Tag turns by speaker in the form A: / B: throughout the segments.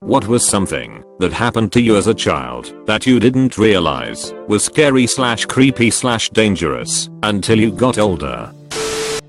A: What was something that happened to you as a child that you didn't realize was scary / creepy / dangerous until you got older?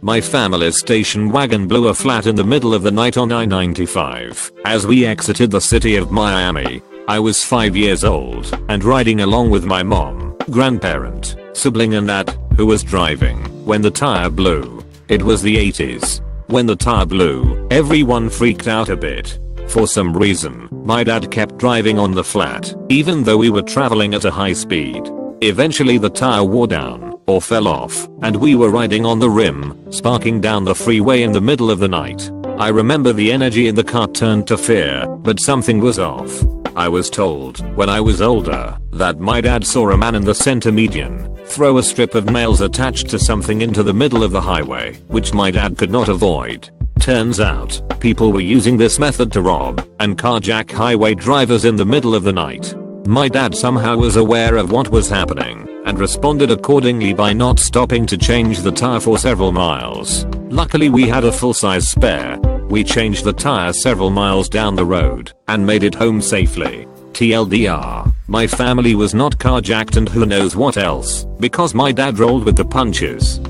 A: My family's station wagon blew a flat in the middle of the night on I-95 as we exited the city of Miami. I was 5 years old and riding along with my mom, grandparent, sibling and dad, who was driving, when the tire blew. It was the 80s. When the tire blew, everyone freaked out a bit. For some reason, my dad kept driving on the flat, even though we were traveling at a high speed. Eventually the tire wore down, or fell off, and we were riding on the rim, sparking down the freeway in the middle of the night. I remember the energy in the car turned to fear, but something was off. I was told, when I was older, that my dad saw a man in the center median throw a strip of nails attached to something into the middle of the highway, which my dad could not avoid. Turns out, people were using this method to rob and carjack highway drivers in the middle of the night. My dad somehow was aware of what was happening and responded accordingly by not stopping to change the tire for several miles. Luckily we had a full-size spare. We changed the tire several miles down the road and made it home safely. TLDR, my family was not carjacked and who knows what else, because my dad rolled with the punches.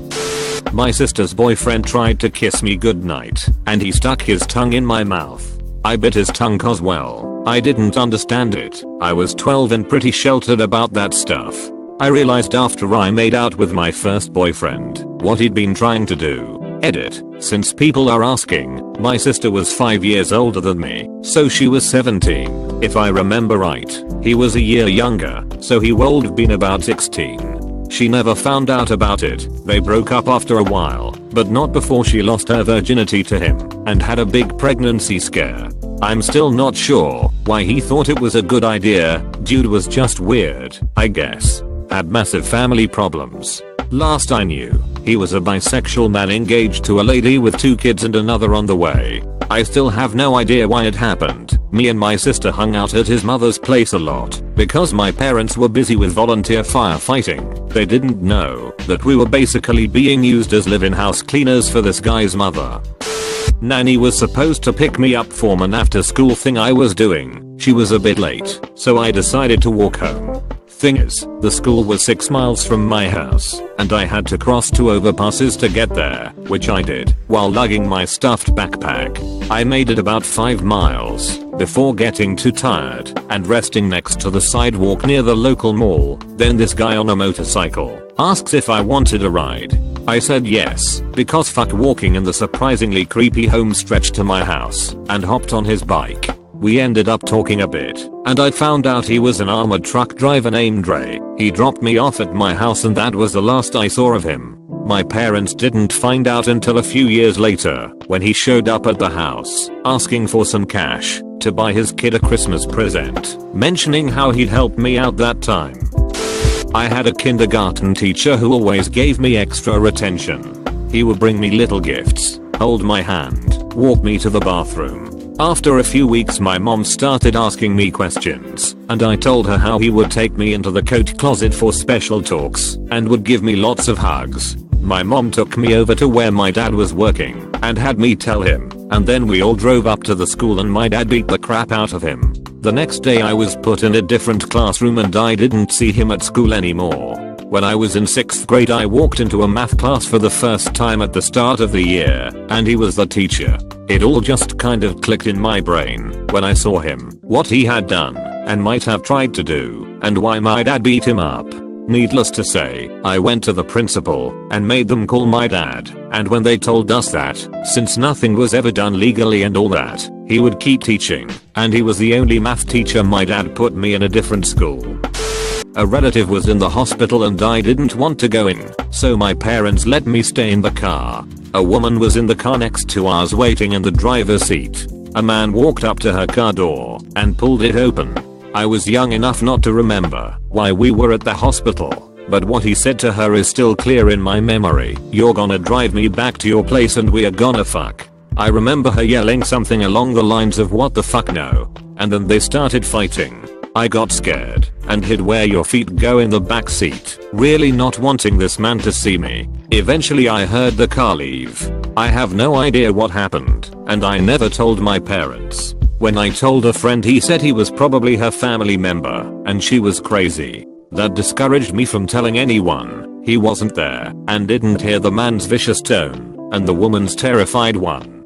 A: My sister's boyfriend tried to kiss me goodnight, and he stuck his tongue in my mouth. I bit his tongue cause well, I didn't understand it. I was 12 and pretty sheltered about that stuff. I realized after I made out with my first boyfriend what he'd been trying to do. Edit. Since people are asking, my sister was 5 years older than me, so she was 17. If I remember right, he was a year younger, so he would have been about 16. She never found out about it. They broke up after a while, but not before she lost her virginity to him and had a big pregnancy scare. I'm still not sure why he thought it was a good idea. Dude was just weird, I guess. Had massive family problems. Last I knew, he was a bisexual man engaged to a lady with 2 kids and another on the way. I still have no idea why it happened. Me and my sister hung out at his mother's place a lot because my parents were busy with volunteer firefighting. They didn't know that we were basically being used as live-in house cleaners for this guy's mother. Nanny was supposed to pick me up for an after school thing I was doing. She was a bit late, so I decided to walk home. Thing is, the school was 6 miles from my house, and I had to cross 2 overpasses to get there, which I did, while lugging my stuffed backpack. I made it about 5 miles, before getting too tired, and resting next to the sidewalk near the local mall. Then this guy on a motorcycle asks if I wanted a ride. I said yes, because fuck walking in the surprisingly creepy home stretch to my house, and hopped on his bike. We ended up talking a bit, and I found out he was an armored truck driver named Ray. He dropped me off at my house and that was the last I saw of him. My parents didn't find out until a few years later, when he showed up at the house, asking for some cash to buy his kid a Christmas present, mentioning how he'd helped me out that time. I had a kindergarten teacher who always gave me extra attention. He would bring me little gifts, hold my hand, walk me to the bathroom. After a few weeks my mom started asking me questions, and I told her how he would take me into the coat closet for special talks, and would give me lots of hugs. My mom took me over to where my dad was working, and had me tell him, and then we all drove up to the school and my dad beat the crap out of him. The next day I was put in a different classroom and I didn't see him at school anymore. When I was in 6th grade I walked into a math class for the first time at the start of the year, and he was the teacher. It all just kind of clicked in my brain when I saw him, what he had done, and might have tried to do, and why my dad beat him up. Needless to say, I went to the principal and made them call my dad, and when they told us that, since nothing was ever done legally and all that, he would keep teaching, and he was the only math teacher, my dad put me in a different school. A relative was in the hospital and I didn't want to go in, so my parents let me stay in the car. A woman was in the car next to us waiting in the driver's seat. A man walked up to her car door and pulled it open. I was young enough not to remember why we were at the hospital, but what he said to her is still clear in my memory. "You're gonna drive me back to your place and we are gonna fuck." I remember her yelling something along the lines of "what the fuck no," and then they started fighting. I got scared and hid where your feet go in the back seat, really not wanting this man to see me. Eventually I heard the car leave. I have no idea what happened, and I never told my parents. When I told a friend, he said he was probably her family member and she was crazy. That discouraged me from telling anyone. He wasn't there and didn't hear the man's vicious tone and the woman's terrified one.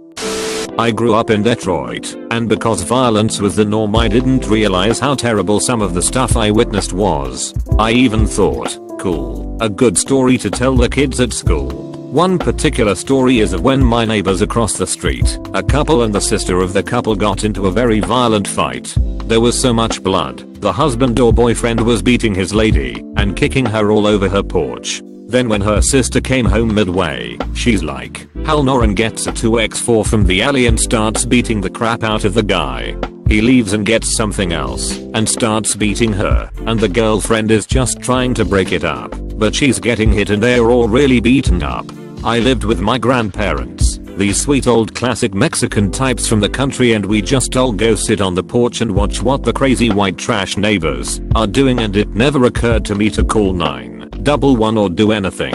A: I grew up in Detroit, and because violence was the norm, I didn't realize how terrible some of the stuff I witnessed was. I even thought, cool, a good story to tell the kids at school. One particular story is of when my neighbors across the street, a couple and the sister of the couple, got into a very violent fight. There was so much blood, the husband or boyfriend was beating his lady and kicking her all over her porch. Then when her sister came home midway, she's like, hell no, and gets a 2x4 from the alley and starts beating the crap out of the guy. He leaves and gets something else and starts beating her, and the girlfriend is just trying to break it up, but she's getting hit and they're all really beaten up. I lived with my grandparents, these sweet old classic Mexican types from the country, and we just all go sit on the porch and watch what the crazy white trash neighbors are doing, and it never occurred to me to call 911 or do anything.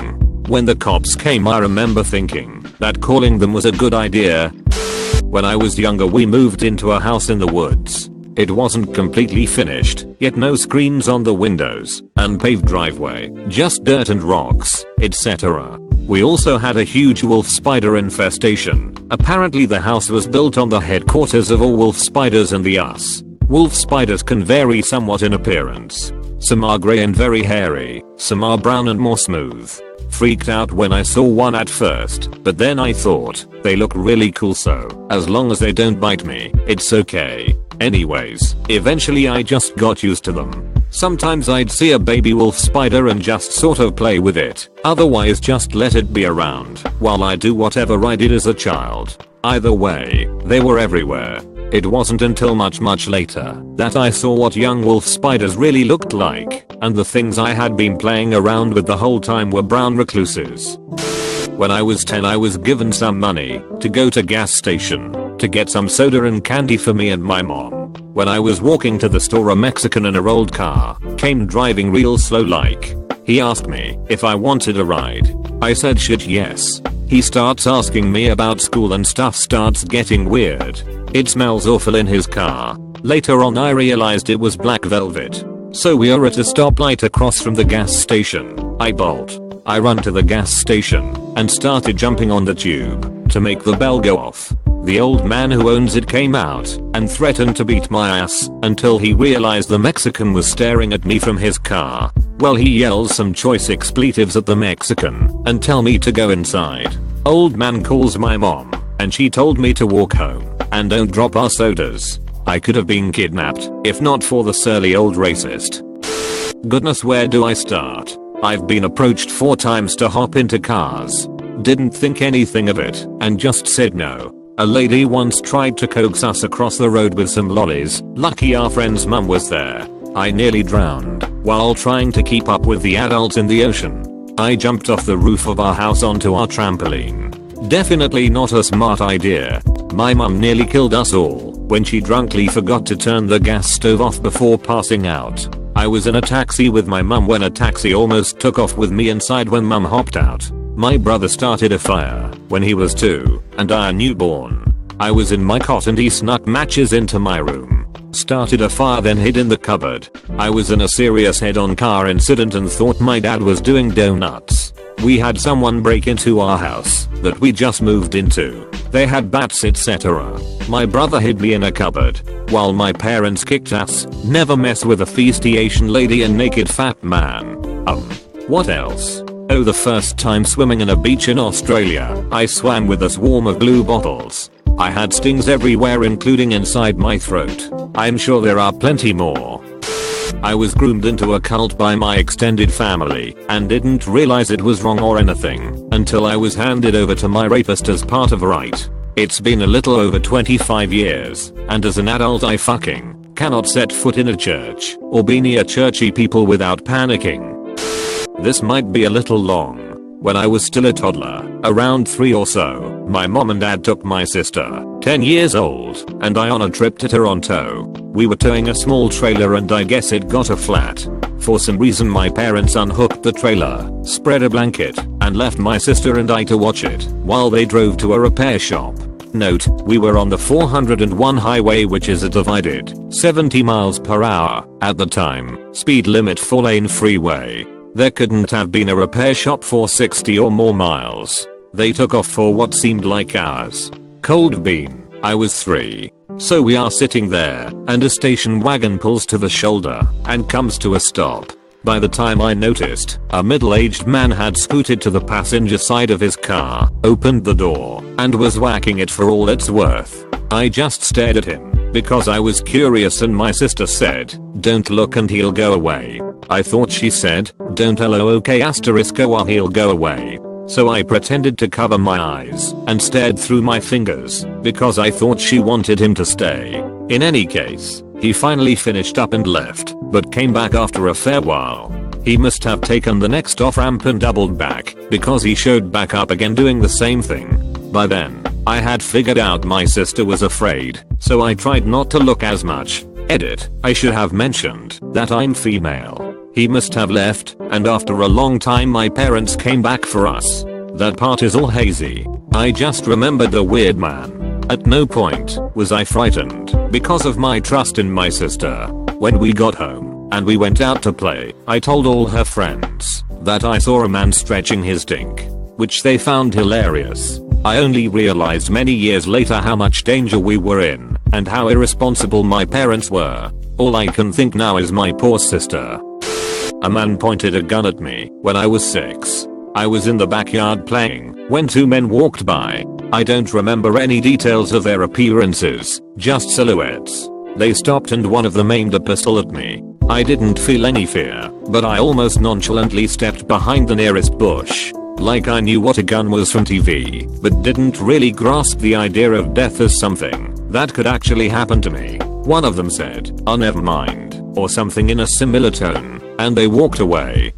A: When the cops came, I remember thinking that calling them was a good idea. When I was younger, we moved into a house in the woods. It wasn't completely finished, yet no screens on the windows, unpaved driveway, just dirt and rocks, etc. We also had a huge wolf spider infestation. Apparently the house was built on the headquarters of all wolf spiders in the US. Wolf spiders can vary somewhat in appearance. Some are grey and very hairy, some are brown and more smooth. Freaked out when I saw one at first, but then I thought, they look really cool, so as long as they don't bite me, it's okay. Anyways, eventually I just got used to them. Sometimes I'd see a baby wolf spider and just sort of play with it, otherwise just let it be around while I do whatever I did as a child. Either way, they were everywhere. It wasn't until much later that I saw what young wolf spiders really looked like, and the things I had been playing around with the whole time were brown recluses. When I was 10, I was given some money to go to gas station to get some soda and candy for me and my mom. When I was walking to the store, a Mexican in a old car came driving real slow like. He asked me if I wanted a ride. I said shit yes. He starts asking me about school and stuff starts getting weird. It smells awful in his car. Later on I realized it was black velvet. So we are at a stoplight across from the gas station. I bolt. I run to the gas station and started jumping on the tube to make the bell go off. The old man who owns it came out and threatened to beat my ass until he realized the Mexican was staring at me from his car. Well, he yells some choice expletives at the Mexican and tell me to go inside. Old man calls my mom and she told me to walk home and don't drop our sodas. I could have been kidnapped if not for the surly old racist. Goodness, where do I start? I've been approached 4 times to hop into cars. Didn't think anything of it and just said no. A lady once tried to coax us across the road with some lollies. Lucky our friend's mum was there. I nearly drowned while trying to keep up with the adults in the ocean. I jumped off the roof of our house onto our trampoline. Definitely not a smart idea. My mum nearly killed us all when she drunkenly forgot to turn the gas stove off before passing out. I was in a taxi with my mum when a taxi almost took off with me inside when mum hopped out. My brother started a fire when he was 2 and I a newborn. I was in my cot and he snuck matches into my room. Started a fire, then hid in the cupboard. I was in a serious head-on car incident and thought my dad was doing donuts. We had someone break into our house that we just moved into. They had bats, etc. My brother hid me in a cupboard while my parents kicked ass. Never mess with a feisty Asian lady and naked fat man. What else? Oh, the first time swimming in a beach in Australia, I swam with a swarm of blue bottles. I had stings everywhere, including inside my throat. I'm sure there are plenty more. I was groomed into a cult by my extended family and didn't realize it was wrong or anything until I was handed over to my rapist as part of a rite. It's been a little over 25 years, and as an adult I fucking cannot set foot in a church or be near churchy people without panicking. This might be a little long. When I was still a toddler, around 3 or so, my mom and dad took my sister, 10 years old, and I on a trip to Toronto. We were towing a small trailer and I guess it got a flat. For some reason my parents unhooked the trailer, spread a blanket, and left my sister and I to watch it while they drove to a repair shop. Note, we were on the 401 highway, which is a divided 70 miles per hour at the time, speed limit 4-lane freeway. There couldn't have been a repair shop for 60 or more miles. They took off for what seemed like hours. Cold bean. I was 3. So we are sitting there, and a station wagon pulls to the shoulder and comes to a stop. By the time I noticed, a middle-aged man had scooted to the passenger side of his car, opened the door, and was whacking it for all it's worth. I just stared at him, because I was curious, and my sister said, "Don't look and he'll go away." I thought she said, "Don't look or he'll go away." So I pretended to cover my eyes and stared through my fingers, because I thought she wanted him to stay. In any case, he finally finished up and left, but came back after a fair while. He must have taken the next off-ramp and doubled back, because he showed back up again doing the same thing. By then, I had figured out my sister was afraid, so I tried not to look as much. Edit, I should have mentioned that I'm female. He must have left, and after a long time my parents came back for us. That part is all hazy. I just remembered the weird man. At no point was I frightened because of my trust in my sister. When we got home and we went out to play, I told all her friends that I saw a man stretching his dink, which they found hilarious. I only realized many years later how much danger we were in and how irresponsible my parents were. All I can think now is my poor sister. A man pointed a gun at me when I was 6. I was in the backyard playing when 2 men walked by. I don't remember any details of their appearances, just silhouettes. They stopped and one of them aimed a pistol at me. I didn't feel any fear, but I almost nonchalantly stepped behind the nearest bush. Like I knew what a gun was from TV, but didn't really grasp the idea of death as something that could actually happen to me. One of them said, "Oh, never mind," or something in a similar tone, and they walked away.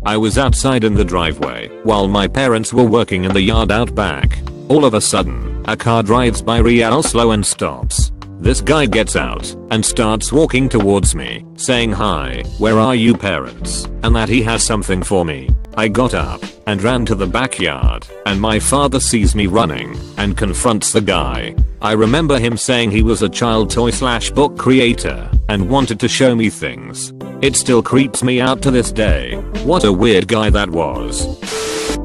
A: I was outside in the driveway while my parents were working in the yard out back. All of a sudden, a car drives by real slow and stops. This guy gets out and starts walking towards me, saying, "Hi, where are you parents?" and that he has something for me. I got up and ran to the backyard, and my father sees me running and confronts the guy. I remember him saying he was a child toy / book creator and wanted to show me things. It still creeps me out to this day. What a weird guy that was.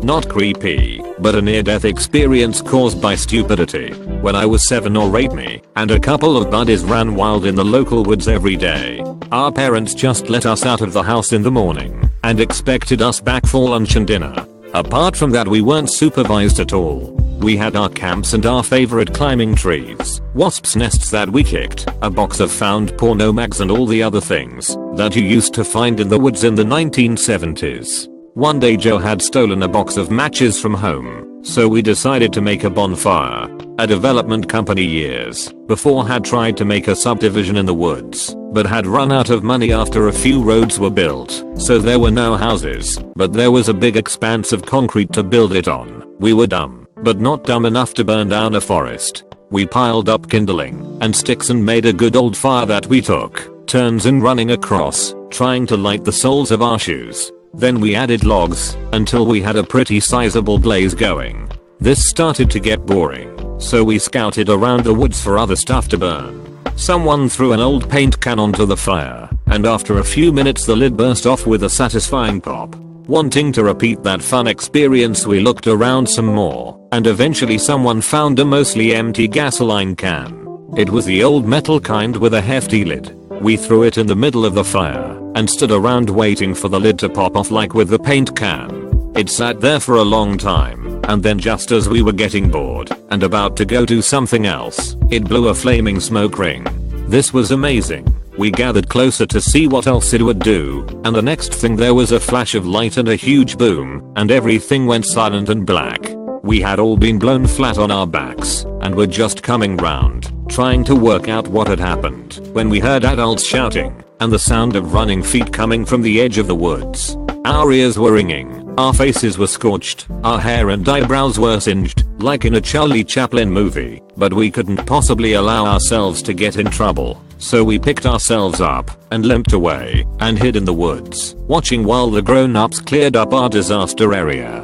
A: Not creepy, but a near-death experience caused by stupidity. When I was 7 or 8, me and a couple of buddies ran wild in the local woods every day. Our parents just let us out of the house in the morning and expected us back for lunch and dinner. Apart from that, we weren't supervised at all. We had our camps and our favorite climbing trees, wasps' nests that we kicked, a box of found porno mags, and all the other things that you used to find in the woods in the 1970s. One day Joe had stolen a box of matches from home, so we decided to make a bonfire. A development company years before had tried to make a subdivision in the woods, but had run out of money after a few roads were built, so there were no houses, but there was a big expanse of concrete to build it on. We were dumb, but not dumb enough to burn down a forest. We piled up kindling and sticks and made a good old fire that we took turns in running across, trying to light the soles of our shoes. Then we added logs until we had a pretty sizable blaze going. This started to get boring, so we scouted around the woods for other stuff to burn. Someone threw an old paint can onto the fire, and after a few minutes the lid burst off with a satisfying pop. Wanting to repeat that fun experience, we looked around some more, and eventually someone found a mostly empty gasoline can. It was the old metal kind with a hefty lid. We threw it in the middle of the fire and stood around waiting for the lid to pop off like with the paint can. It sat there for a long time, and then just as we were getting bored and about to go do something else, it blew a flaming smoke ring. This was amazing. We gathered closer to see what else it would do, and the next thing there was a flash of light and a huge boom, and everything went silent and black. We had all been blown flat on our backs and were just coming round, trying to work out what had happened, when we heard adults shouting and the sound of running feet coming from the edge of the woods. Our ears were ringing, our faces were scorched, our hair and eyebrows were singed, like in a Charlie Chaplin movie, but we couldn't possibly allow ourselves to get in trouble, so we picked ourselves up and limped away and hid in the woods, watching while the grown-ups cleared up our disaster area.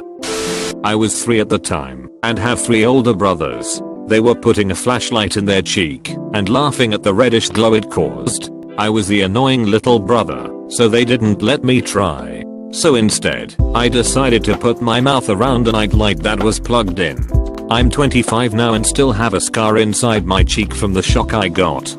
A: I was 3 at the time and have 3 older brothers. They were putting a flashlight in their cheek and laughing at the reddish glow it caused. I was the annoying little brother, so they didn't let me try. So instead, I decided to put my mouth around a nightlight that was plugged in. I'm 25 now and still have a scar inside my cheek from the shock I got.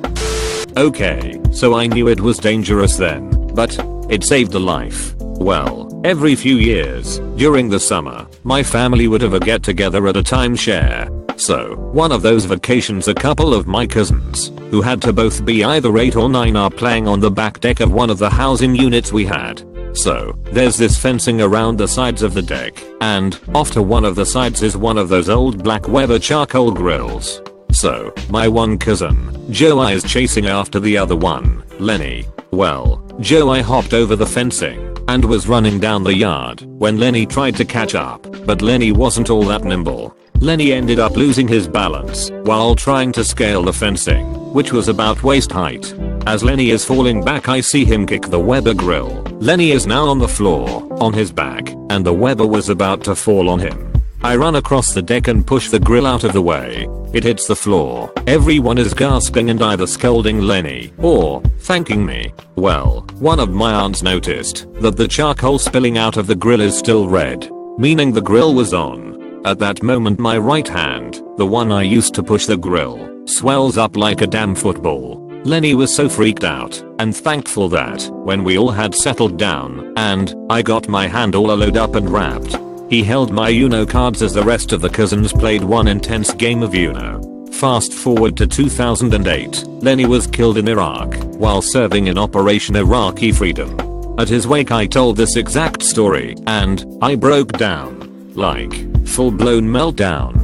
A: Okay, so I knew it was dangerous then, but it saved a life. Well, every few years, during the summer, my family would have a get together at a timeshare. So, one of those vacations a couple of my cousins, who had to both be either 8 or 9, are playing on the back deck of one of the housing units we had. So, there's this fencing around the sides of the deck, and off to one of the sides is one of those old black Weber charcoal grills. So, my one cousin, Joe I, is chasing after the other one, Lenny. Well, Joe I hopped over the fencing and was running down the yard when Lenny tried to catch up, but Lenny wasn't all that nimble. Lenny ended up losing his balance while trying to scale the fencing, which was about waist height. As Lenny is falling back, I see him kick the Weber grill. Lenny is now on the floor, on his back, and the Weber was about to fall on him. I run across the deck and push the grill out of the way. It hits the floor. Everyone is gasping and either scolding Lenny or thanking me. Well, one of my aunts noticed that the charcoal spilling out of the grill is still red, meaning the grill was on. At that moment my right hand, the one I used to push the grill, swells up like a damn football. Lenny was so freaked out and thankful that when we all had settled down and I got my hand all allowed up and wrapped, he held my Uno cards as the rest of the cousins played one intense game of Uno. Fast forward to 2008, Lenny was killed in Iraq while serving in Operation Iraqi Freedom. At his wake I told this exact story and I broke down. Like, full blown meltdown.